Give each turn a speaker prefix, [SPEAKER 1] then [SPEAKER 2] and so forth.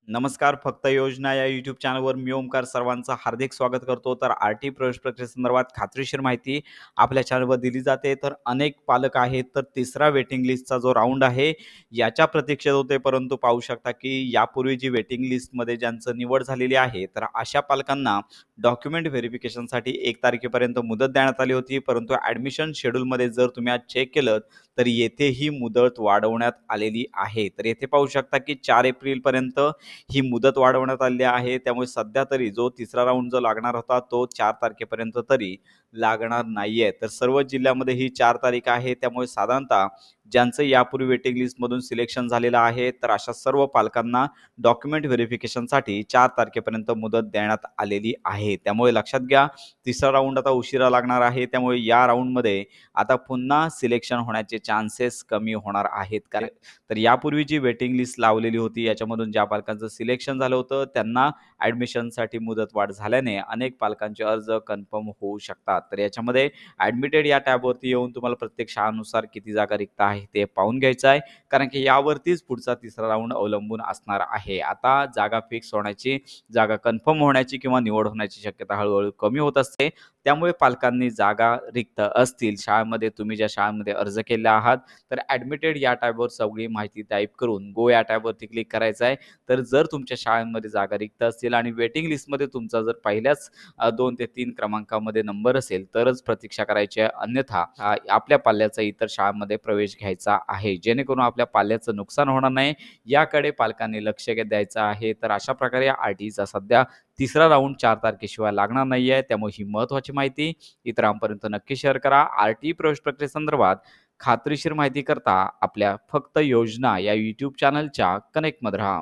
[SPEAKER 1] नमस्कार. फक्त योजना या यूट्यूब चॅनलवर मी ओमकार सर्वांचं हार्दिक स्वागत करतो. तर आर-टी प्रवेश प्रक्रियेसंदर्भात खात्रीशीर माहिती आपल्या चॅनलवर दिली जाते. तर अनेक पालक आहेत, तर तिसरा वेटिंग लिस्टचा जो राउंड आहे, याच्या प्रतीक्षेत होते. परंतु पाहू शकता, की यापूर्वी जी वेटिंग लिस्टमध्ये ज्यांचं निवड झालेली आहे, तर अशा पालकांना डॉक्युमेंट व्हेरिफिकेशनसाठी 1 तारखेपर्यंत मुदत देण्यात आली होती. परंतु ॲडमिशन शेड्यूलमध्ये जर तुम्ही आज चेक केलं, तर येथे ही मुदत वाढवण्यात आलेली आहे. तर येथे पाहू शकता, की 4 एप्रिलपर्यंत ही मुदत वाढवण्यात आली आहे. त्यामुळे सध्या तरी जो तिसरा राउंड जो लागणार होता तो 4 तारखेपर्यंत तरी लागणार नाहीये. तर सर्व जिल्ह्यामध्ये ही 4 तारीख आहे. त्यामुळे साधारणतः ज्यांचं यापूर्वी वेटिंग लिस्टमधून सिलेक्शन झालेलं आहे, तर अशा सर्व पालकांना डॉक्युमेंट व्हेरिफिकेशनसाठी 4 तारखेपर्यंत मुदत देण्यात आलेली आहे. त्यामुळे लक्षात घ्या, तिसरा राउंड आता उशिरा लागणार आहे. त्यामुळे या राउंडमध्ये आता पुन्हा सिलेक्शन होण्याचे चान्सेस कमी होणार आहेत. कारण तर यापूर्वी जी वेटिंग लिस्ट लावलेली होती, याच्यामधून ज्या पालकांचं सिलेक्शन झालं होतं, त्यांना ॲडमिशनसाठी मुदतवाढ झाल्याने अनेक पालकांचे अर्ज कन्फर्म होऊ शकतात. तर याच्यामध्ये ॲडमिटेड या टॅबवरती येऊन तुम्हाला प्रत्येक शाळानुसार किती जागा रिक्त आहे ते पाहून घ्यायचं आहे. कारण की यावरतीच पुढचा तिसरा राउंड अवलंबून असणार आहे. आता जागा फिक्स होण्याची, जागा कन्फर्म होण्याची किंवा निवड होण्याची शक्यता हळू कमी होत असते. त्यामुळे पालकांनी जागा रिक्त असतील शाळेमध्ये, तुम्ही ज्या शाळांमध्ये अर्ज केले आहात, तर ॲडमिटेड या टॅबवर सगळी माहिती टाईप करून गो या टॅबवरती क्लिक करायचं आहे. तर जर तुमच्या शाळांमध्ये जागा रिक्त असतील आणि वेटिंग लिस्टमध्ये तुमचा जर पहिल्याच 2 ते 3 क्रमांकामध्ये नंबर असेल, तरच प्रतीक्षा करायची आहे. अन्यथा आपल्या पाल्याचा इतर शाळांमध्ये प्रवेश घ्यायचा आहे. जेणेकरून आपल्या पाल्याचं नुकसान होणार नाही, याकडे पालकांनी लक्ष द्यायचं आहे. तर अशा प्रकारे आर-टीचा सध्या तिसरा राउंड 4 तारखेशिवाय लागणार नाही आहे. त्यामुळे ही महत्त्वाची माहिती इतरांपर्यंत नक्की शेअर करा. आर-टी प्रवेश प्रक्रियेसंदर्भात खात्रीशीर माहिती करता आपल्या फक्त योजना या यूट्यूब चॅनलच्या कनेक्टमध्ये राहा.